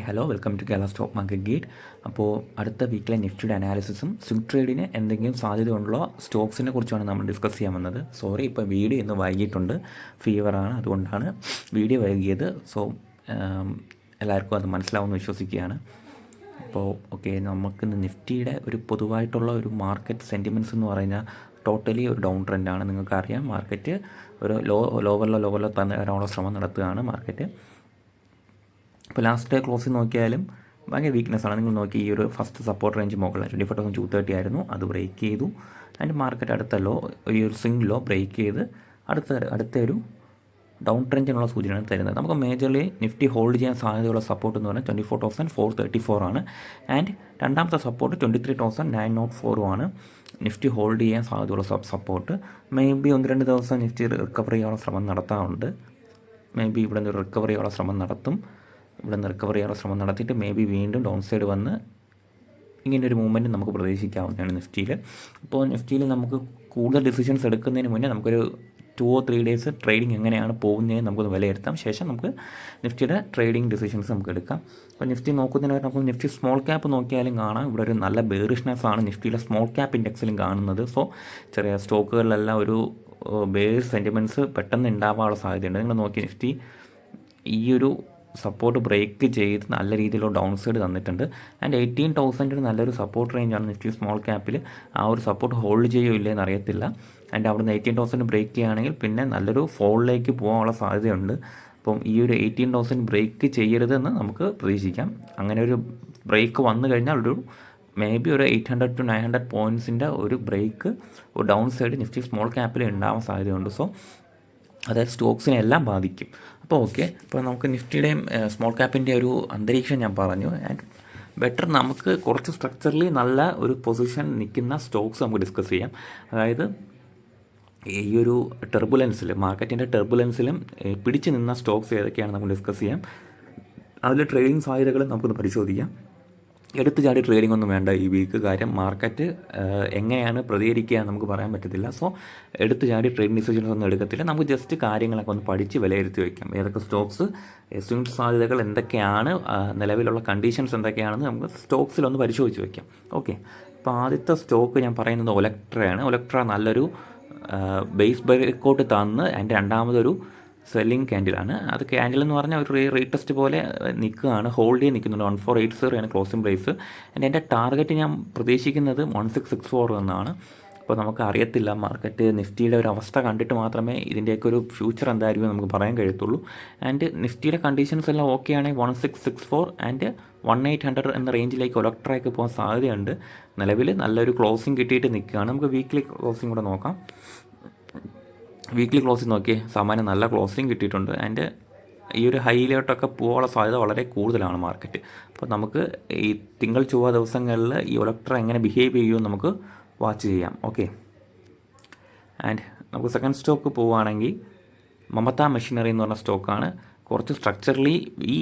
Hello welcome to Kerala stock market gate. അപ്പോൾ അടുത്ത വീക്കിലെ നിഫ്റ്റിയുടെ അനാലിസിസും സ്വിംഗ് ട്രേഡിന് എന്തെങ്കിലും സാധ്യതയുള്ള സ്റ്റോക്സിനെ കുറിച്ചാണ് നമ്മൾ ഡിസ്കസ് ചെയ്യാൻ വന്നത്. സോറി, ഇപ്പോൾ വീഡിയോ ഇന്ന് വൈകിട്ടുണ്ട്, ഫീവറാണ്, അതുകൊണ്ടാണ് വീഡിയോ വൈകിയത്. സോ എല്ലാവർക്കും അത് മനസ്സിലാവുമെന്ന് വിശ്വസിക്കുകയാണ്. അപ്പോൾ ഓക്കെ, നമുക്കിന്ന് നിഫ്റ്റിയുടെ ഒരു പൊതുവായിട്ടുള്ള ഒരു മാർക്കറ്റ് സെൻറ്റിമെൻറ്റ്സ് എന്ന് പറഞ്ഞാൽ ടോട്ടലി ഒരു ഡൗൺ ട്രെൻഡാണ്. നിങ്ങൾക്കറിയാം, മാർക്കറ്റ് ഒരു ലോവറിലോ തന്നെ വരാനുള്ള ശ്രമം നടത്തുകയാണ് മാർക്കറ്റ്. ഇപ്പോൾ ലാസ്റ്റ് ഡേ ക്ലോസിൽ നോക്കിയാലും ഭയങ്കര വീക്ക്നെസ്സാണ്. നിങ്ങൾ നോക്കി, ഈ ഒരു ഫസ്റ്റ് സപ്പോർട്ട് റേഞ്ച് മുകളിൽ 24,230 ആയിരുന്നു, അത് ബ്രേക്ക് ചെയ്തു. അതിൻ്റെ മാർക്കറ്റ് അടുത്ത ലോ, ഈ ഒരു സ്വിംഗ് ലോ ബ്രേക്ക് ചെയ്ത് അടുത്ത ഒരു ഡൗൺ ട്രെൻഡിനുള്ള സൂചനയാണ് തരുന്നത്. നമുക്ക് മേജർലി നിഫ്റ്റി ഹോൾഡ് ചെയ്യാൻ സാധ്യതയുള്ള സപ്പോർട്ട് എന്ന് പറഞ്ഞാൽ 24,434 ആണ്. ആൻഡ് രണ്ടാമത്തെ സപ്പോർട്ട് 23,904 ആണ്. നിഫ്റ്റി ഹോൾഡ് ചെയ്യാൻ സാധ്യതയുള്ള സപ്പോർട്ട്. മേ ബി 1-2 ദിവസം നിഫ്റ്റി റിക്കവർ ചെയ്യാനുള്ള ശ്രമം നടത്താറുണ്ട്. മേ ബി ഇവിടെ നിന്ന് റിക്കവർ ചെയ്യാനുള്ള ശ്രമം നടത്തിയിട്ട് മേ ബി വീണ്ടും ഡൗൺ സൈഡ് വന്ന് ഇങ്ങനൊരു മൂവ്മെൻറ്റ് നമുക്ക് പ്രതീക്ഷിക്കാവുന്നതാണ് നിഫ്റ്റിയിൽ. ഇപ്പോൾ നിഫ്റ്റിയിൽ നമുക്ക് കൂടുതൽ ഡിസിഷൻസ് എടുക്കുന്നതിന് മുന്നേ നമുക്കൊരു 2 or 3 ഡേയ്സ് ട്രേഡിംഗ് എങ്ങനെയാണ് പോകുന്നതെന്ന് നമുക്കൊന്ന് വിലയിരുത്താം. ശേഷം നമുക്ക് നിഫ്റ്റിയുടെ ട്രേഡിംഗ് ഡിസിഷൻസ് നമുക്ക് എടുക്കാം. അപ്പോൾ നിഫ്റ്റി നോക്കുന്നതിന് നമുക്ക് നിഫ്റ്റി സ്മോൾ ക്യാപ്പ് നോക്കിയാലും കാണാം, ഇവിടെ ഒരു നല്ല ബെയറിഷ്നെസ് ആണ് നിഫ്റ്റിയിലെ സ്മോൾ ക്യാപ്പ് ഇൻഡെക്സിലും കാണുന്നത്. സോ ചെറിയ സ്റ്റോക്കുകളിലെല്ലാം ഒരു ബെയർ സെൻറ്റിമെൻറ്റ്സ് പെട്ടെന്ന് ഉണ്ടാവാനുള്ള സാധ്യതയുണ്ട്. നിങ്ങൾ നോക്കി, നിഫ്റ്റി ഈ ഒരു സപ്പോർട്ട് ബ്രേക്ക് ചെയ്ത് നല്ല രീതിയിലുള്ള ഡൗൺ സൈഡ് തന്നിട്ടുണ്ട്. ആൻഡ് 18,000 നല്ലൊരു സപ്പോർട്ട് റേഞ്ചാണ് നിഫ്റ്റി സ്മോൾ ക്യാപ്പിൽ. ആ ഒരു സപ്പോർട്ട് ഹോൾഡ് ചെയ്യുമോ ഇല്ലയെന്ന് അറിയത്തില്ല. ആൻഡ് അവിടുന്ന് 18,000 ബ്രേക്ക് ചെയ്യുകയാണെങ്കിൽ പിന്നെ നല്ലൊരു ഫോളിലേക്ക് പോകാനുള്ള സാധ്യതയുണ്ട്. അപ്പം ഈ ഒരു 18,000 ബ്രേക്ക് ചെയ്യരുതെന്ന് നമുക്ക് പ്രതീക്ഷിക്കാം. അങ്ങനെ ഒരു ബ്രേക്ക് വന്നു കഴിഞ്ഞാൽ ഒരു മേ ബി ഒരു 800 to 900 പോയിൻറ്റ്സിൻ്റെ ഒരു ബ്രേക്ക്, ഒരു ഡൗൺ സൈഡ് നിഫ്റ്റി സ്മോൾ ക്യാപ്പിൽ ഉണ്ടാവാൻ സാധ്യതയുണ്ട്. സോ അതായത് സ്റ്റോക്സിനെ എല്ലാം ബാധിക്കും. അപ്പോൾ ഓക്കെ, ഇപ്പോൾ നമുക്ക് നിഫ്റ്റിയുടെയും സ്മോൾ ക്യാപ്പിൻ്റെ ഒരു അന്തരീക്ഷം ഞാൻ പറഞ്ഞു. ആൻഡ് ബെറ്റർ നമുക്ക് കുറച്ച് സ്ട്രക്ചറലി നല്ല ഒരു പൊസിഷൻ നിൽക്കുന്ന സ്റ്റോക്സ് നമുക്ക് ഡിസ്കസ് ചെയ്യാം. അതായത് ഈ ഒരു മാർക്കറ്റിൻ്റെ ടെർബുലൻസിലും പിടിച്ചു നിന്ന സ്റ്റോക്സ് ഏതൊക്കെയാണ് നമുക്ക് ഡിസ്കസ് ചെയ്യാം. അതിൽ ട്രേഡിംഗ് സാധ്യതകൾ നമുക്കൊന്ന് പരിശോധിക്കാം. എടുത്തു ചാടി ട്രേഡിംഗ് ഒന്നും വേണ്ട ഈ വീക്ക്. കാര്യം മാർക്കറ്റ് എങ്ങനെയാണ് പ്രതികരിക്കുക എന്ന് നമുക്ക് പറയാൻ പറ്റത്തില്ല. സോ എടുത്തു ചാടി ട്രേഡിംഗ് ഡിസിഷൻസ് ഒന്നും എടുക്കത്തില്ല. നമുക്ക് ജസ്റ്റ് കാര്യങ്ങളൊക്കെ ഒന്ന് പഠിച്ച് വിലയിരുത്തി വയ്ക്കാം. ഏതൊക്കെ സ്റ്റോക്സ്, സ്വിംഗ് സാധ്യതകൾ എന്തൊക്കെയാണ്, നിലവിലുള്ള കണ്ടീഷൻസ് എന്തൊക്കെയാണെന്ന് നമുക്ക് സ്റ്റോക്സിലൊന്ന് പരിശോധിച്ച് വയ്ക്കാം. ഓക്കെ, അപ്പോൾ ആദ്യത്തെ സ്റ്റോക്ക് ഞാൻ പറയുന്നത് ഒലക്ട്രയാണ്. ഒലക്ട്ര നല്ലൊരു ബേസ് ബ്രേക്കൗട്ട് തന്ന് അതിൻ്റെ രണ്ടാമതൊരു സെല്ലിംഗ് ക്യാൻഡിലാണ്. അത് ക്യാൻഡിൽ എന്ന് പറഞ്ഞാൽ ഒരു റീടെസ്റ്റ് പോലെ നിൽക്കുകയാണ്, ഹോൾഡ് ചെയ്ത് നിൽക്കുന്നുണ്ട്. 1480 ആണ് ക്ലോസിംഗ് പ്രൈസ്. എൻ്റെ ടാർഗറ്റ് ഞാൻ പ്രതീക്ഷിക്കുന്നത് 1664 എന്നാണ്. അപ്പോൾ നമുക്ക് അറിയത്തില്ല, മാർക്കറ്റ് നിഫ്റ്റിയുടെ ഒരു അവസ്ഥ കണ്ടിട്ട് മാത്രമേ ഇതിൻ്റെയൊക്കെ ഒരു ഫ്യൂച്ചർ എന്തായിരിക്കും നമുക്ക് പറയാൻ കഴിയത്തുള്ളൂ. ആൻഡ് നിഫ്റ്റിയുടെ കണ്ടീഷൻസ് എല്ലാം ഓക്കെ ആണെങ്കിൽ 1664 ആൻഡ് 1800 എന്ന റേഞ്ചിലേക്ക് ഒലക്ട്രയ്ക്ക് പോകാൻ സാധ്യതയുണ്ട്. നിലവിൽ നല്ലൊരു ക്ലോസിംഗ് കിട്ടിയിട്ട് നിൽക്കുകയാണ്. നമുക്ക് വീക്ക്ലി ക്ലോസിംഗ് കൂടെ നോക്കാം. വീക്ക്ലി ക്ലോസിംഗ് നോക്കി സാമാന്യം നല്ല ക്ലോസിംഗ് കിട്ടിയിട്ടുണ്ട്. ആൻഡ് ഈ ഒരു ഹൈയിലോട്ടൊക്കെ പോകാനുള്ള സാധ്യത വളരെ കൂടുതലാണ് മാർക്കറ്റ്. അപ്പോൾ നമുക്ക് ഈ തിങ്കൾ ചൊവ്വ ദിവസങ്ങളിൽ ഈ ഒലക്ട്ര എങ്ങനെ ബിഹേവ് ചെയ്യുമെന്ന് നമുക്ക് വാച്ച് ചെയ്യാം. ഓക്കെ, ആൻഡ് നമുക്ക് സെക്കൻഡ് സ്റ്റോക്ക് പോവുകയാണെങ്കിൽ മമത മെഷീനറി എന്ന് പറഞ്ഞ സ്റ്റോക്കാണ്. കുറച്ച് സ്ട്രക്ചറലി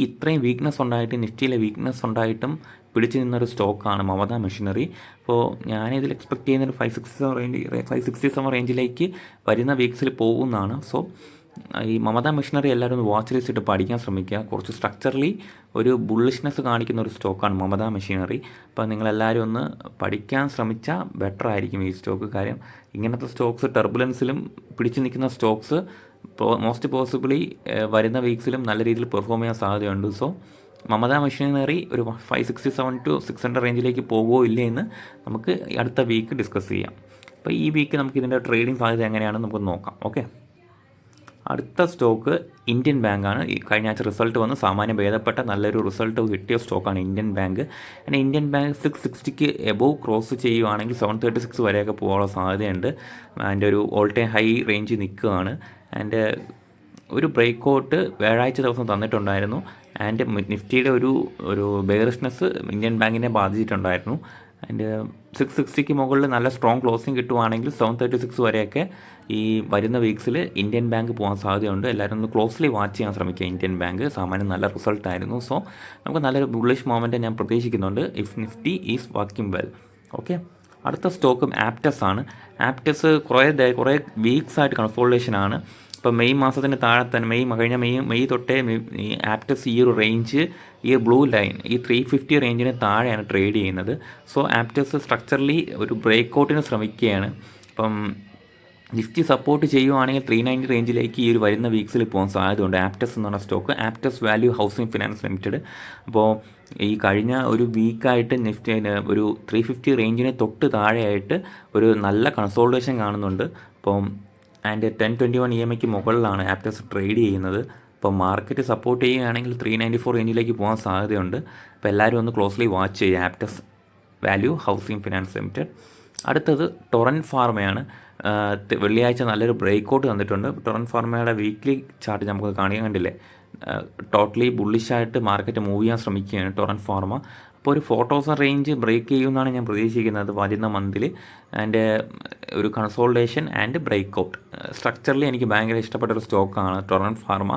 ഇത്രയും വീക്ക്നെസ് ഉണ്ടായിട്ട്, നിഫ്റ്റിയിലെ വീക്ക്നെസ് ഉണ്ടായിട്ടും പിടിച്ചു നിന്നൊരു സ്റ്റോക്കാണ് മമത മെഷീനറി. അപ്പോൾ ഞാനിതിൽ എക്സ്പെക്ട് ചെയ്യുന്നൊരു 567 റേഞ്ചിലേക്ക് വരുന്ന വീക്സിൽ പോകുന്നതാണ്. സോ ഈ മമത മെഷീനറി എല്ലാവരും ഒന്ന് വാച്ച് ലിസ്റ്റ് ഇട്ട് പഠിക്കാൻ ശ്രമിക്കുക. കുറച്ച് സ്ട്രക്ചറലി ഒരു ബുള്ളിഷ്നെസ് കാണിക്കുന്ന ഒരു സ്റ്റോക്കാണ് മമത മെഷീനറി. അപ്പോൾ നിങ്ങളെല്ലാവരും ഒന്ന് പഠിക്കാൻ ശ്രമിച്ചാൽ ബെറ്റർ ആയിരിക്കും ഈ സ്റ്റോക്ക്. കാര്യം ഇങ്ങനത്തെ സ്റ്റോക്സ് ടെർബുലൻസിലും പിടിച്ചു നിൽക്കുന്ന സ്റ്റോക്സ് മോസ്റ്റ് പോസിബിളി വരുന്ന വീക്സിലും നല്ല രീതിയിൽ പെർഫോം ചെയ്യാൻ സാധ്യതയുണ്ട്. സോ മമത മെഷീനറി ഒരു 567 to 600 റേഞ്ചിലേക്ക് പോകുമോ ഇല്ലേ എന്ന് നമുക്ക് അടുത്ത വീക്ക് ഡിസ്കസ് ചെയ്യാം. അപ്പോൾ ഈ വീക്ക് നമുക്ക് ഇതിൻ്റെ ട്രേഡിംഗ് സാധ്യത എങ്ങനെയാണെന്ന് നമുക്ക് നോക്കാം. ഓക്കെ, അടുത്ത സ്റ്റോക്ക് ഇന്ത്യൻ ബാങ്കാണ്. ഈ കഴിഞ്ഞ ആഴ്ച റിസൾട്ട് വന്ന് സാമാന്യം ഭേദപ്പെട്ട നല്ലൊരു റിസൾട്ട് കിട്ടിയ സ്റ്റോക്കാണ് ഇന്ത്യൻ ബാങ്ക്. പിന്നെ ഇന്ത്യൻ ബാങ്ക് 660 എബോവ് ക്രോസ് ചെയ്യുവാണെങ്കിൽ 736 വരെയൊക്കെ പോകാനുള്ള സാധ്യതയുണ്ട്. അതിൻ്റെ ഒരു ഓൾ ടൈം ഹൈ റേഞ്ച് നിൽക്കുകയാണ്. ആൻഡ് ഒരു ബ്രേക്കൗട്ട് വ്യാഴാഴ്ച ദിവസം തന്നിട്ടുണ്ടായിരുന്നു. ആൻഡ് നിഫ്റ്റിയുടെ ഒരു ബെയറിഷ്നെസ് ഇന്ത്യൻ ബാങ്കിനെ ബാധിച്ചിട്ടുണ്ടായിരുന്നു. ആൻഡ് 660 മുകളിൽ നല്ല സ്ട്രോങ് ക്ലോസിംഗ് കിട്ടുവാണെങ്കിൽ 736 വരെയൊക്കെ ഈ വരുന്ന വീക്സിൽ ഇന്ത്യൻ ബാങ്ക് പോകാൻ സാധ്യതയുണ്ട്. എല്ലാവരും ഒന്ന് ക്ലോസ്ലി വാച്ച് ചെയ്യാൻ ശ്രമിക്കുക. ഇന്ത്യൻ ബാങ്ക് സാമാന്യം നല്ല റിസൾട്ടായിരുന്നു. സോ നമുക്ക് നല്ലൊരു ബുള്ളിഷ് മൊമെൻറ്റ് ഞാൻ പ്രതീക്ഷിക്കുന്നുണ്ട് if Nifty is working well. Okay, അടുത്ത സ്റ്റോക്കും ആപ്റ്റസ് ആണ്. ആപ്റ്റസ് കുറേ വീക്സ് ആയിട്ട് കൺസോളിഡേഷനാണ്. ഇപ്പോൾ മെയ് മാസത്തിന് താഴെ തന്നെ മെയ് തൊട്ടേ ഈ ആപ്റ്റസ് ഈ ഒരു റേഞ്ച്, ഈ ബ്ലൂ ലൈൻ ഈ 350 റേഞ്ചിന് താഴെയാണ് ട്രേഡ് ചെയ്യുന്നത്. സോ ആപ്റ്റസ് സ്ട്രക്ചറലി ഒരു ബ്രേക്ക് ഔട്ടിന് ശ്രമിക്കുകയാണ്. അപ്പം നിഫ്റ്റി സപ്പോർട്ട് ചെയ്യുവാണെങ്കിൽ 390 റേഞ്ചിലേക്ക് ഈ ഒരു വരുന്ന വീക്സിൽ പോകാൻ സാധ്യതയുണ്ട്. ആപ്റ്റസ് എന്ന് പറഞ്ഞ stock, Aptus value housing finance limited. അപ്പോൾ ഈ കഴിഞ്ഞ ഒരു വീക്കായിട്ട് നിഫ്റ്റി ഒരു 350 റേഞ്ചിന് തൊട്ട് താഴെയായിട്ട് ഒരു നല്ല കൺസോൾട്ടേഷൻ കാണുന്നുണ്ട്. അപ്പം ആൻഡ് 1021 EMIക്ക് മുകളിലാണ് ആപ്റ്റസ് ട്രേഡ് ചെയ്യുന്നത്. അപ്പോൾ മാർക്കറ്റ് സപ്പോർട്ട് ചെയ്യുകയാണെങ്കിൽ 394 റേഞ്ചിലേക്ക് പോകാൻ സാധ്യതയുണ്ട്. അപ്പോൾ എല്ലാവരും ഒന്ന് ക്ലോസ്ലി വാച്ച് ചെയ്യുക Aptus value housing finance limited. അടുത്തത് ടൊറൻറ്റ് ഫാർമയാണ്. വെള്ളിയാഴ്ച നല്ലൊരു ബ്രേക്ക് ഔട്ട് തന്നിട്ടുണ്ട്. ടൊറൻറ്റ് ഫാർമയുടെ വീക്ക്ലി ചാർട്ട് നമുക്ക് കാണാൻ കണ്ടില്ലേ, ടോട്ടലി ബുള്ളിഷായിട്ട് മാർക്കറ്റ് മൂവ് ചെയ്യാൻ ശ്രമിക്കുകയാണ് ടൊറൻറ്റ് ഫാർമ. അപ്പോൾ ഒരു 4000 റേഞ്ച് ബ്രേക്ക് ചെയ്യുമെന്നാണ് ഞാൻ പ്രതീക്ഷിക്കുന്നത് വരുന്ന മന്തിൽ. ആൻഡ് ഒരു consolidation and break out. Structurally എനിക്ക് ഭയങ്കര ഇഷ്ടപ്പെട്ടൊരു സ്റ്റോക്കാണ് ടൊറൻറ്റ് ഫാർമ.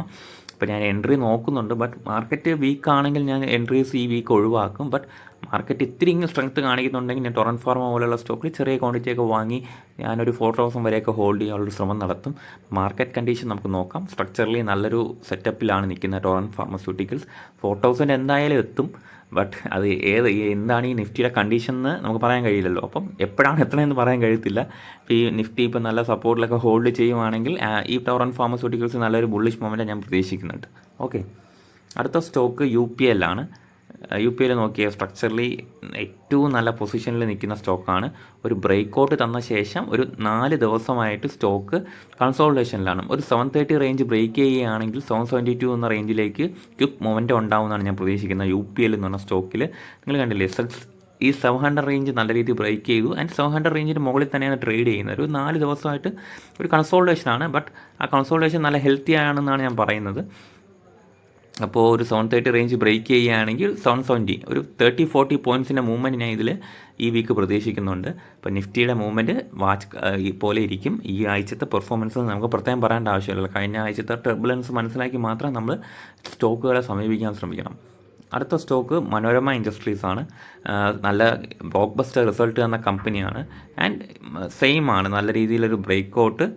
അപ്പോൾ ഞാൻ എൻട്രി നോക്കുന്നുണ്ട്. ബട്ട് മാർക്കറ്റ് വീക്ക് ആണെങ്കിൽ ഞാൻ എൻട്രീസ് ഈ വീക്ക് ഒഴിവാക്കും. ബട്ട് മാർക്കറ്റ് ഇത്തിരി സ്ട്രെങ്ത്ത് കാണിക്കുന്നുണ്ടെങ്കിൽ ഞാൻ ടൊറൻറ്റ് ഫാർമ പോലെയുള്ള സ്റ്റോക്കിൽ ചെറിയ ക്വാണ്ടിറ്റിയൊക്കെ വാങ്ങി ഞാനൊരു 4000 വരെയൊക്കെ ഹോൾഡ് ചെയ്യാനുള്ളൊരു ശ്രമം നടത്തും. മാർക്കറ്റ് കണ്ടീഷൻ നമുക്ക് നോക്കാം. സ്ട്രക്ചറലി നല്ലൊരു സെറ്റപ്പിലാണ് നിൽക്കുന്നത് ടൊറൻറ്റ് ഫാർമസ്യൂട്ടിക്കൽസ്. 4000 എന്തായാലും എത്തും. ബട്ട് അത് എന്താണ് ഈ നിഫ്റ്റിയുടെ കണ്ടീഷൻ എന്ന് നമുക്ക് പറയാൻ കഴിയില്ലല്ലോ. അപ്പം എപ്പോഴാണ് എത്തണമെന്ന് പറയാൻ കഴിയത്തില്ല. ഈ നിഫ്റ്റി ഇപ്പോൾ നല്ല സപ്പോർട്ടിലൊക്കെ ഹോൾഡ് ചെയ്യുവാണെങ്കിൽ ഈ ടൊറൻറ്റ് ഫാർമസ്യൂട്ടിക്കൽസ് നല്ലൊരു ബുള്ളിഷ് മൊമെൻറ്റ് ഞാൻ പ്രതീക്ഷിക്കുന്നുണ്ട്. ഓക്കെ, അടുത്ത സ്റ്റോക്ക് UPL ആണ്. UPL നോക്കിയാൽ സ്ട്രക്ചറലി ഏറ്റവും നല്ല പൊസിഷനിൽ നിൽക്കുന്ന സ്റ്റോക്കാണ്. ഒരു ബ്രേക്ക് ഔട്ട് തന്ന ശേഷം ഒരു 4 ദിവസമായിട്ട് സ്റ്റോക്ക് കൺസോൾട്ടേഷനിലാണ്. ഒരു 730 റേഞ്ച് ബ്രേക്ക് ചെയ്യുകയാണെങ്കിൽ 772 എന്ന റേഞ്ചിലേക്ക് ക്വിക്ക് മൊമെൻറ്റം ഉണ്ടാവുമെന്നാണ് ഞാൻ പ്രതീക്ഷിക്കുന്നത്. UPL എന്ന് പറഞ്ഞ സ്റ്റോക്കിൽ നിങ്ങൾ കണ്ടില്ലേ, ഈ 700 റേഞ്ച് നല്ല രീതിയിൽ ബ്രേക്ക് ചെയ്തു. ആൻഡ് 700 റേഞ്ചിന് മുകളിൽ തന്നെയാണ് ട്രേഡ് ചെയ്യുന്നത്. ഒരു 4 ദിവസമായിട്ട് ഒരു കൺസോൾട്ടേഷനാണ്. ബട്ട് ആ കൺസോൾട്ടേഷൻ നല്ല ഹെൽത്തി ആണെന്നാണ് ഞാൻ പറയുന്നത്. അപ്പോൾ ഒരു 730 റേഞ്ച് ബ്രേക്ക് ചെയ്യുകയാണെങ്കിൽ 770 ഒരു 30-40 പോയിൻറ്റ്സിൻ്റെ മൂവ്മെൻറ്റ് ഞാൻ ഇതിൽ ഈ വീക്ക് പ്രതീക്ഷിക്കുന്നുണ്ട്. അപ്പോൾ നിഫ്റ്റിയുടെ മൂവ്മെൻറ്റ് പോലെ ഇരിക്കും. ഈ ആഴ്ചത്തെ പെർഫോമൻസ് നമുക്ക് പ്രത്യേകം പറയേണ്ട ആവശ്യമില്ല. കഴിഞ്ഞ ആഴ്ചത്തെ ടർബുലൻസ് മനസ്സിലാക്കി മാത്രം നമ്മൾ സ്റ്റോക്കുകളെ സമീപിക്കാൻ ശ്രമിക്കണം. അടുത്ത സ്റ്റോക്ക് മനോരമ ഇൻഡസ്ട്രീസ് ആണ്. നല്ല ബ്ലോക്ക് ബസ്റ്റർ റിസൾട്ട് തന്ന കമ്പനിയാണ്. ആൻഡ് സെയിം ആണ്, നല്ല രീതിയിലൊരു ബ്രേക്ക് ഔട്ട്.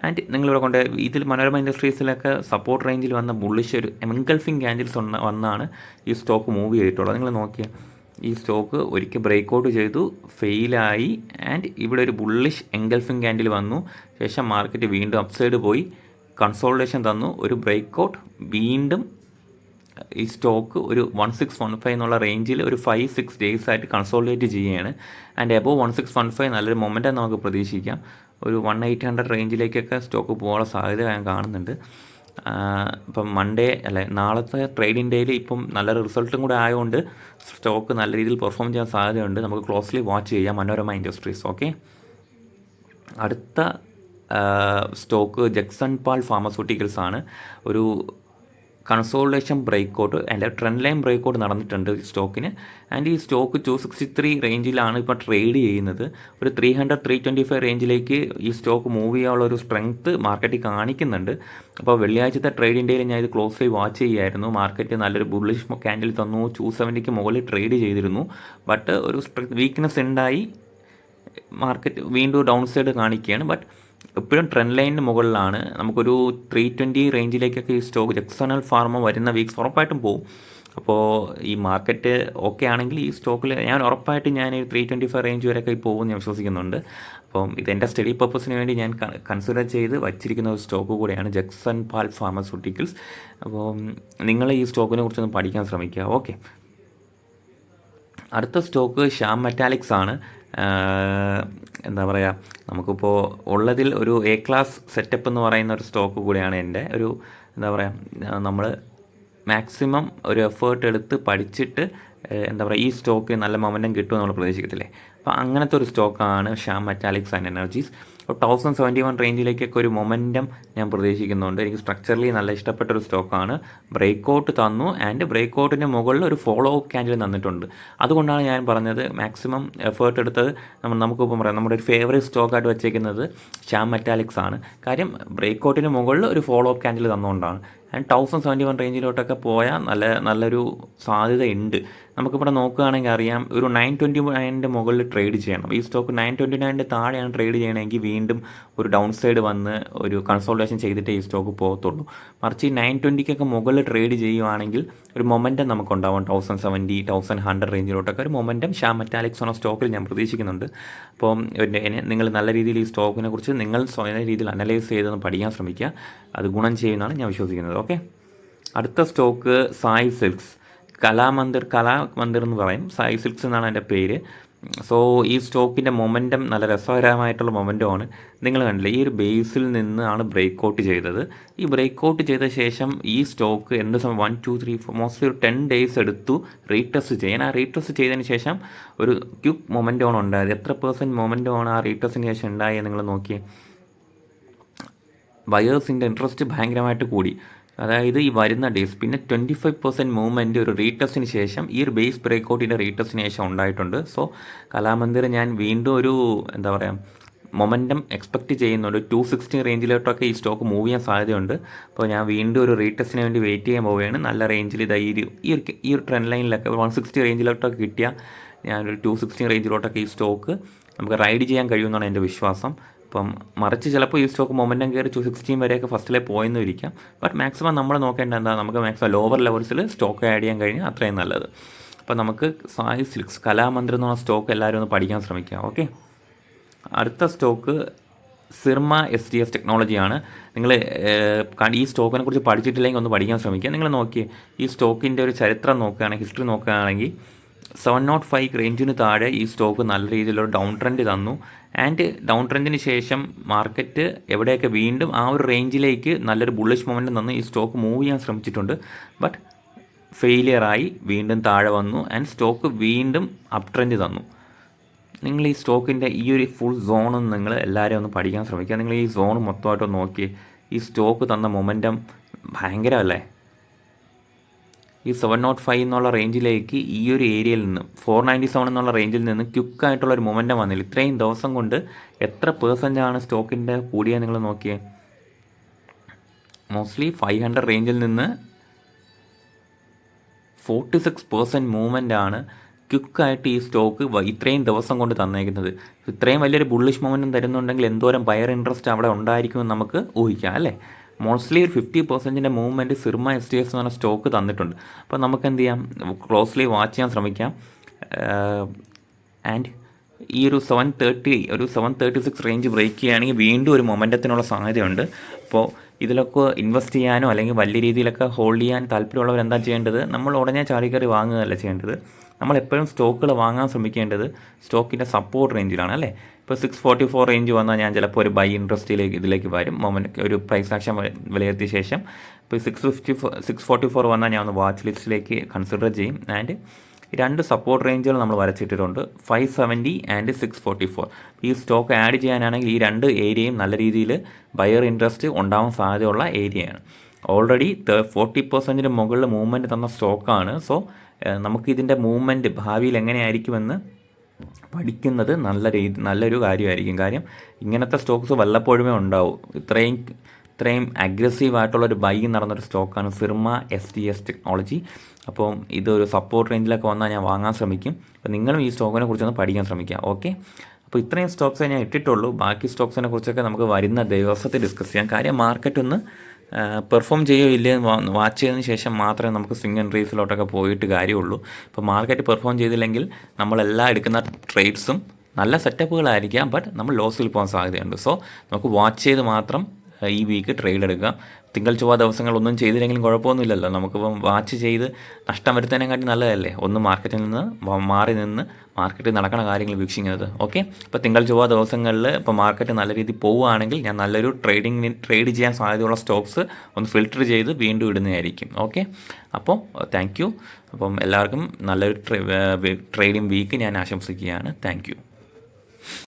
ആൻഡ് നിങ്ങളിവിടെ കൊണ്ട് ഇതിൽ മനോരമ ഇൻഡസ്ട്രീസിലൊക്കെ സപ്പോർട്ട് റേഞ്ചിൽ വന്ന ബുള്ളിഷ് ഒരു എൻഗൾഫിംഗ് ക്യാൻഡിൽസ് വന്നാണ് ഈ സ്റ്റോക്ക് മൂവ് ചെയ്തിട്ടുള്ളത്. നിങ്ങൾ നോക്കിയാൽ ഈ സ്റ്റോക്ക് ഒരിക്കൽ ബ്രേക്ക് ഔട്ട് ചെയ്തു, ഫെയിലായി. ആൻഡ് ഇവിടെ ഒരു ബുള്ളിഷ് എൻഗൾഫിംഗ് ക്യാൻഡിൽ വന്നു. ശേഷം മാർക്കറ്റ് വീണ്ടും അപ്സൈഡ് പോയി കൺസോൾട്ടേഷൻ തന്നു, ഒരു ബ്രേക്ക് ഔട്ട്. വീണ്ടും ഈ സ്റ്റോക്ക് ഒരു 1615 എന്നുള്ള റേഞ്ചിൽ ഒരു 5-6 ഡേയ്സ് ആയിട്ട് കൺസോൾട്ടേറ്റ് ചെയ്യുകയാണ്. ആൻഡ് എബോവ് 1615 നല്ലൊരു മൊമെൻറ്റം നമുക്ക് പ്രതീക്ഷിക്കാം. ഒരു 1800 റേഞ്ചിലേക്കൊക്കെ സ്റ്റോക്ക് പോകാനുള്ള സാധ്യത ഞാൻ കാണുന്നുണ്ട്. ഇപ്പം നാളത്തെ ട്രേഡിംഗ് ഡേയിൽ ഇപ്പം നല്ലൊരു റിസൾട്ടും കൂടെ ആയതുകൊണ്ട് സ്റ്റോക്ക് നല്ല രീതിയിൽ പെർഫോം ചെയ്യാൻ സാധ്യതയുണ്ട്. നമുക്ക് ക്ലോസ്ലി വാച്ച് ചെയ്യാം മനോരമ ഇൻഡസ്ട്രീസ്. ഓക്കെ, അടുത്ത സ്റ്റോക്ക് ജക്സൺ പാൽ ഫാർമസ്യൂട്ടിക്കൽസ് ആണ്. ഒരു കൺസോൾട്ടേഷൻ ബ്രേക്ക് ഔട്ട് അല്ല ട്രെൻഡ് ലൈൻ ബ്രേക്ക് ഔട്ട് നടന്നിട്ടുണ്ട് ഈ സ്റ്റോക്കിന്. ആൻഡ് ഈ സ്റ്റോക്ക് 263 റേഞ്ചിലാണ് ഇപ്പോൾ ട്രേഡ് ചെയ്യുന്നത്. ഒരു 300-325 റേഞ്ചിലേക്ക് ഈ സ്റ്റോക്ക് മൂവ് ചെയ്യാനുള്ള ഒരു സ്ട്രെങ്ത്ത് മാർക്കറ്റിൽ കാണിക്കുന്നുണ്ട്. അപ്പോൾ വെള്ളിയാഴ്ചത്തെ ട്രേഡിംഗ് ഡേയിൽ ഞാൻ ഇത് ക്ലോസ്ലി വാച്ച് ചെയ്യായിരുന്നു. മാർക്കറ്റ് നല്ലൊരു ബുള്ളിഷ് ക്യാൻഡിൽ തന്നു, 270ക്ക് മുകളിൽ ട്രേഡ് ചെയ്തിരുന്നു. ബട്ട് ഒരു വീക്ക്നെസ് ഉണ്ടായി, മാർക്കറ്റ് വീണ്ടും ഡൗൺ സൈഡ് കാണിക്കുകയാണ്. ബട്ട് എപ്പോഴും ട്രെൻഡ് ലൈനിന് മുകളിലാണ്. നമുക്കൊരു 320 റേഞ്ചിലേക്കൊക്കെ ഈ സ്റ്റോക്ക് ജക്സൺ ഫാർമ വരുന്ന വീക്സ് ഉറപ്പായിട്ടും പോകും. അപ്പോൾ ഈ മാർക്കറ്റ് ഓക്കെ ആണെങ്കിൽ ഈ സ്റ്റോക്കിൽ ഞാൻ ഉറപ്പായിട്ട് ഞാൻ 325 റേഞ്ച് വരെയൊക്കെ പോകുമെന്ന് ഞാൻ വിശ്വസിക്കുന്നുണ്ട്. അപ്പം ഇതെൻ്റെ സ്റ്റഡി പർപ്പസിന് വേണ്ടി ഞാൻ കൺസിഡർ ചെയ്ത് വച്ചിരിക്കുന്ന ഒരു സ്റ്റോക്ക് കൂടെയാണ് ജക്സൺ പാൽ ഫാർമസ്യൂട്ടിക്കൽസ്. അപ്പോൾ നിങ്ങൾ ഈ സ്റ്റോക്കിനെ കുറിച്ചൊന്ന് പഠിക്കാൻ ശ്രമിക്കുക. ഓക്കെ, അടുത്ത സ്റ്റോക്ക് ശ്യാം മെറ്റാലിക്സ് ആണ്. എന്താ പറയുക, നമുക്കിപ്പോൾ ഉള്ളതിൽ ഒരു A ക്ലാസ് സെറ്റപ്പ് എന്ന് പറയുന്ന ഒരു സ്റ്റോക്ക് കൂടിയാണ് എൻ്റെ ഒരു എന്താ പറയുക, നമ്മൾ മാക്സിമം ഒരു എഫേർട്ട് എടുത്ത് പഠിച്ചിട്ട് എന്താ പറയുക ഈ സ്റ്റോക്ക് നല്ല മൊമെൻറ്റം കിട്ടുമെന്ന് നമ്മൾ പ്രതീക്ഷിക്കത്തില്ലേ. അപ്പോൾ അങ്ങനത്തെ ഒരു സ്റ്റോക്കാണ് ശ്യാം മെറ്റാലിക്സ് ആൻഡ് എനർജീസ്. അപ്പോൾ 1071 റേഞ്ചിലേക്കൊക്കെ ഒരു മൊമെൻറ്റം ഞാൻ പ്രതീക്ഷിക്കുന്നുണ്ട്. എനിക്ക് സ്ട്രക്ചറലി നല്ല ഇഷ്ടപ്പെട്ടൊരു സ്റ്റോക്കാണ്. ബ്രേക്ക് ഔട്ട് തന്നു ആൻഡ് ബ്രേക്ക് ഔട്ടിൻ്റെ മുകളിൽ ഒരു ഫോളോ അപ്പ് ക്യാൻഡിൽ തന്നിട്ടുണ്ട്. അതുകൊണ്ടാണ് ഞാൻ പറഞ്ഞത് മാക്സിമം എഫേർട്ട് എടുത്തത് നമുക്കിപ്പം പറയാം നമ്മുടെ ഒരു ഫേവറേറ്റ് സ്റ്റോക്കായിട്ട് വെച്ചേക്കുന്നത് ശ്യാം മെറ്റാലിക്സ് ആണ്. കാര്യം ബ്രേക്ക് ഔട്ടിന് മുകളിൽ ഒരു ഫോളോ അപ്പ് ക്യാൻഡിൽ തന്നുകൊണ്ടാണ്. ആൻഡ് 1071 റേഞ്ചിലോട്ടൊക്കെ പോയാൽ നല്ലൊരു സാധ്യതയുണ്ട്. നമുക്കിവിടെ നോക്കുകയാണെങ്കിൽ അറിയാം, ഒരു 929 മുകളിൽ ട്രേഡ് ചെയ്യണം. ഈ സ്റ്റോക്ക് 929 താഴെയാണ് ട്രേഡ് ചെയ്യണമെങ്കിൽ വീണ്ടും ഒരു ഡൗൺ സൈഡ് വന്ന് ഒരു കൺസോൾട്ടേഷൻ ചെയ്തിട്ടേ ഈ സ്റ്റോക്ക് പോകത്തുള്ളൂ. മറിച്ച് ഈ 920 മുകളിൽ ട്രേഡ് ചെയ്യുവാണെങ്കിൽ ഒരു മൊമെൻറ്റം നമുക്കുണ്ടാവും. 1070, 1100 റേഞ്ചിലോട്ടൊക്കെ ഒരു മൊമെൻറ്റം ശ്യാം മെറ്റാലിക്സ് എന്ന സ്റ്റോക്കിൽ ഞാൻ പ്രതീക്ഷിക്കുന്നുണ്ട്. അപ്പോൾ നിങ്ങൾ നല്ല രീതിയിൽ ഈ സ്റ്റോക്കിനെ കുറിച്ച് നിങ്ങൾ സ്വയം രീതിയിൽ അനലൈസ് ചെയ്തൊന്ന് പഠിക്കാൻ ശ്രമിക്കുക. അത് ഗുണം ചെയ്യുമെന്നാണ് ഞാൻ വിശ്വസിക്കുന്നത്. ഓക്കെ, അടുത്ത സ്റ്റോക്ക് സായി സിൽക്സ്. കലാമന്ദിർ എന്ന് പറയും. സായി സിൽക്സ് എന്നാണ് എൻ്റെ പേര്. സോ ഈ സ്റ്റോക്കിൻ്റെ മൊമെൻറ്റം നല്ല രസകരമായിട്ടുള്ള മൊമെൻറ്റമാണ്. നിങ്ങൾ കണ്ടില്ലേ, ഈ ഒരു ബേസിൽ നിന്നാണ് ബ്രേക്ക് ഔട്ട് ചെയ്തത്. ഈ ബ്രേക്ക് ഔട്ട് ചെയ്ത ശേഷം ഈ സ്റ്റോക്ക് എന്ത് സമയം 1, 2, 3, 4 മോസ്റ്റ്ലി ഒരു 10 ഡേയ്സ് എടുത്തു റീടെസ്റ്റ് ചെയ്യാൻ. ആ റീടെസ്റ്റ് ചെയ്തതിന് ശേഷം ഒരു ക്യുക്ക് മൊമെൻറ്റമാണ് ഉണ്ടായത്. എത്ര മൊമെൻറ്റമാണ് ആ റീടെസ്റ്റിന് ശേഷം ഉണ്ടായത് നിങ്ങൾ നോക്കിയേ. ബയേഴ്സിൻ്റെ ഇൻട്രസ്റ്റ് ഭയങ്കരമായിട്ട് കൂടി. അതായത് ഈ വരുന്ന ഡേയ്സ് പിന്നെ 25% മൂവ്മെൻറ്റ് ഒരു റീടെസ്റ്റിന് ശേഷം ഈ ഒരു ബേസ് ബ്രേക്കൗട്ടിൻ്റെ റീടെസ്റ്റിന് ശേഷം ഉണ്ടായിട്ടുണ്ട്. സോ കലാമന്ദിർ ഞാൻ വീണ്ടും ഒരു എന്താ പറയുക മൊമെൻറ്റം എക്സ്പെക്റ്റ് ചെയ്യുന്നുണ്ട്. 260 റേഞ്ചിലോട്ടൊക്കെ ഈ സ്റ്റോക്ക് മൂവ് ചെയ്യാൻ സാധ്യതയുണ്ട്. അപ്പോൾ ഞാൻ വീണ്ടും ഒരു റീടെസ്റ്റിന് വേണ്ടി വെയിറ്റ് ചെയ്യാൻ പോവുകയാണ്. നല്ല റേഞ്ചിൽ ഈ ഒരു ട്രെൻഡ് ലൈനിലൊക്കെ 160 റേഞ്ചിലോട്ടൊക്കെ കിട്ടിയാൽ ഞാനൊരു 260 റേഞ്ചിലോട്ടൊക്കെ ഈ സ്റ്റോക്ക് നമുക്ക് റൈഡ് ചെയ്യാൻ കഴിയുമെന്നാണ് എൻ്റെ വിശ്വാസം. അപ്പം മറിച്ച് ചിലപ്പോൾ ഈ സ്റ്റോക്ക് മൊമെൻറ്റം കയറി 216 വരെയൊക്കെ ഫസ്റ്റിലെ പോയെന്നും ഇരിക്കാം. ബട്ട് മാക്സിമം നമ്മൾ നോക്കേണ്ട എന്താ, നമുക്ക് മാക്സിമം ലോവർ ലെവൽസിൽ സ്റ്റോക്ക് ആഡ് ചെയ്യാൻ കഴിഞ്ഞാൽ അത്രയും നല്ലത്. അപ്പോൾ നമുക്ക് സായി സിൽക്സ് കലാമന്ദിർ എന്നുള്ള സ്റ്റോക്ക് എല്ലാവരും ഒന്ന് പഠിക്കാൻ ശ്രമിക്കുക. ഓക്കെ, അടുത്ത സ്റ്റോക്ക് സിർമ STS ടെക്നോളജിയാണ്. നിങ്ങൾ ഈ സ്റ്റോക്കിനെ കുറിച്ച് പഠിച്ചിട്ടില്ലെങ്കിൽ ഒന്ന് പഠിക്കാൻ ശ്രമിക്കുക. നിങ്ങൾ നോക്കിയേ, ഈ സ്റ്റോക്കിൻ്റെ ഒരു ചരിത്രം നോക്കുകയാണെങ്കിൽ, ഹിസ്റ്ററി നോക്കുകയാണെങ്കിൽ 705 റേഞ്ചിന് താഴെ ഈ സ്റ്റോക്ക് നല്ല രീതിയിലൊരു ഡൗൺ ട്രെൻഡ് തന്നു. ആൻഡ് ഡൗൺ ട്രെൻഡിന് ശേഷം മാർക്കറ്റ് എവിടെയൊക്കെ വീണ്ടും ആ ഒരു റേഞ്ചിലേക്ക് നല്ലൊരു ബുള്ളിഷ് മൊമെൻറ്റം തന്നു ഈ സ്റ്റോക്ക് മൂവ് ചെയ്യാൻ ശ്രമിച്ചിട്ടുണ്ട്. ബട്ട് ഫെയിലിയറായി വീണ്ടും താഴെ വന്നു ആൻഡ് സ്റ്റോക്ക് വീണ്ടും അപ് ട്രെൻഡ് തന്നു. നിങ്ങൾ ഈ സ്റ്റോക്കിൻ്റെ ഈ ഒരു ഫുൾ സോണൊന്ന് നിങ്ങൾ എല്ലാവരും ഒന്ന് പഠിക്കാൻ ശ്രമിക്കുക. നിങ്ങൾ ഈ സോൺ മൊത്തമായിട്ട് നോക്കി, ഈ സ്റ്റോക്ക് തന്ന മൊമെൻറ്റം ഭയങ്കരമല്ലേ. ഈ 705 എന്നുള്ള റേഞ്ചിലേക്ക് ഈ ഒരു ഏരിയയിൽ നിന്ന് 497 എന്നുള്ള റേഞ്ചിൽ നിന്ന് ക്വിക്കായിട്ടുള്ളൊരു മൊമെൻറ്റം വന്നില്ല. ഇത്രയും ദിവസം കൊണ്ട് എത്ര % സ്റ്റോക്കിൻ്റെ കൂടിയാൽ നിങ്ങൾ നോക്കിയേ. മോസ്റ്റ്ലി 500 റേഞ്ചിൽ നിന്ന് 46% മൂവ്മെൻറ്റാണ് ക്വിക്കായിട്ട് ഈ സ്റ്റോക്ക് ഇത്രയും ദിവസം കൊണ്ട് തന്നേക്കുന്നത്. ഇത്രയും വലിയൊരു ബുള്ളിഷ് മൊമെൻറ്റം തരുന്നുണ്ടെങ്കിൽ എന്തോരം ബയർ ഇൻട്രസ്റ്റ് അവിടെ ഉണ്ടായിരിക്കുമെന്ന് നമുക്ക് ഊഹിക്കാം അല്ലേ. മോസ്റ്റ്ലി ഒരു 50% മൂവ്മെൻറ്റ് സിർമ STS എന്ന് പറഞ്ഞ സ്റ്റോക്ക് തന്നിട്ടുണ്ട്. അപ്പോൾ നമുക്ക് എന്ത് ചെയ്യാം, ക്ലോസ്ലി വാച്ച് ചെയ്യാൻ ശ്രമിക്കാം. ആൻഡ് ഈ ഒരു 736 റേഞ്ച് ബ്രേക്ക് ചെയ്യുകയാണെങ്കിൽ വീണ്ടും ഒരു മൊമെൻറ്റത്തിനുള്ള സാധ്യതയുണ്ട്. അപ്പോൾ ഇതിലൊക്കെ ഇൻവെസ്റ്റ് ചെയ്യാനോ അല്ലെങ്കിൽ വലിയ രീതിയിലൊക്കെ ഹോൾഡ് ചെയ്യാൻ താല്പര്യമുള്ളവർ എന്താ ചെയ്യേണ്ടത്, നമ്മൾ ഉടനെ ചാടിക്കറി വാങ്ങുകയല്ല ചെയ്യേണ്ടത്. നമ്മളെപ്പോഴും സ്റ്റോക്കുകൾ വാങ്ങാൻ ശ്രമിക്കേണ്ടത് സ്റ്റോക്കിൻ്റെ സപ്പോർട്ട് റേഞ്ചിലാണ് അല്ലേ. ഇപ്പോൾ 644 റേഞ്ച് വന്നാൽ ഞാൻ ചിലപ്പോൾ ഒരു ബൈ ഇതിലേക്ക് വരും. മൊമെൻറ്റ് ഒരു പ്രൈസ് ആക്ഷൻ വിലയിരുത്തിയ ശേഷം ഇപ്പോൾ 644 വന്നാൽ ഞാൻ ഒന്ന് വാച്ച് ലിസ്റ്റിലേക്ക് കൺസിഡർ ചെയ്യും. ആൻഡ് 2 സപ്പോർട്ട് റേഞ്ചുകൾ നമ്മൾ വരച്ചിട്ടിട്ടുണ്ട്, 570 ആൻഡ് 644. ഈ സ്റ്റോക്ക് ആഡ് ചെയ്യാനാണെങ്കിൽ ഈ 2 ഏരിയയും നല്ല രീതിയിൽ ബയർ ഇൻട്രസ്റ്റ് ഉണ്ടാവാൻ സാധ്യതയുള്ള ഏരിയയാണ്. ഓൾറെഡി 40% മുകളിൽ മൂവ്മെൻറ്റ് തന്ന സ്റ്റോക്കാണ്. സോ നമുക്കിതിൻ്റെ മൂവ്മെൻറ്റ് ഭാവിയിൽ എങ്ങനെയായിരിക്കുമെന്ന് പഠിക്കുന്നത് നല്ലൊരു കാര്യമായിരിക്കും. കാര്യം ഇങ്ങനത്തെ സ്റ്റോക്സ് വല്ലപ്പോഴുമേ ഉണ്ടാവും. ഇത്രയും അഗ്രസീവായിട്ടുള്ളൊരു ബൈ നടന്നൊരു സ്റ്റോക്കാണ് സിർമ STS ടെക്നോളജി. അപ്പോൾ ഇതൊരു സപ്പോർട്ട് റേഞ്ചിലൊക്കെ വന്നാൽ ഞാൻ വാങ്ങാൻ ശ്രമിക്കും. അപ്പോൾ നിങ്ങളും ഈ സ്റ്റോക്കിനെ കുറിച്ചൊന്ന് പഠിക്കാൻ ശ്രമിക്കുക. ഓക്കെ, അപ്പോൾ ഇത്രയും സ്റ്റോക്സേ ഞാൻ ഇട്ടിട്ടുള്ളൂ. ബാക്കി സ്റ്റോക്സിനെ കുറിച്ചൊക്കെ നമുക്ക് വരുന്ന ദിവസത്തിൽ ഡിസ്കസ് ചെയ്യാം. കാര്യം മാർക്കറ്റ് ഒന്ന് പെർഫോം ചെയ്യുകയോ ഇല്ലേ വാച്ച് ചെയ്തതിന് ശേഷം മാത്രമേ നമുക്ക് സ്വിംഗ് ആൻഡ് റേസിലോട്ടൊക്കെ പോയിട്ട് കാര്യമുള്ളൂ. ഇപ്പോൾ മാർക്കറ്റ് പെർഫോം ചെയ്തില്ലെങ്കിൽ നമ്മളെല്ലാം എടുക്കുന്ന ട്രേഡ്സും നല്ല സെറ്റപ്പുകളായിരിക്കാം, ബട്ട് നമ്മൾ ലോസിൽ പോകാൻ സാധ്യതയുണ്ട്. സോ നമുക്ക് വാച്ച് ചെയ്ത് മാത്രം ഈ വീക്ക് ട്രേഡ് എടുക്കുക. തിങ്കൾ ചൊവ്വ ദിവസങ്ങളൊന്നും ചെയ്തില്ലെങ്കിലും കുഴപ്പമൊന്നുമില്ലല്ലോ. നമുക്കിപ്പം വാച്ച് ചെയ്ത് നഷ്ടം വരുത്താനെക്കാട്ടി നല്ലതല്ലേ ഒന്ന് മാർക്കറ്റിൽ നിന്ന് മാറി നിന്ന് മാർക്കറ്റിൽ നടക്കുന്ന കാര്യങ്ങൾ വീക്ഷിക്കുന്നത്. ഓക്കെ, ഇപ്പോൾ തിങ്കൾ ചൊവ്വ ദിവസങ്ങളിൽ ഇപ്പോൾ മാർക്കറ്റ് നല്ല രീതിയിൽ പോവുകയാണെങ്കിൽ ഞാൻ നല്ലൊരു ട്രേഡ് ചെയ്യാൻ സാധ്യതയുള്ള സ്റ്റോക്സ് ഒന്ന് ഫിൽട്ടർ ചെയ്ത് വീണ്ടും ഇടുന്നതായിരിക്കും. ഓക്കെ, അപ്പോൾ താങ്ക് യു. അപ്പം എല്ലാവർക്കും നല്ലൊരു ട്രേഡിംഗ് വീക്ക് ഞാൻ ആശംസിക്കുകയാണ്. Thank you.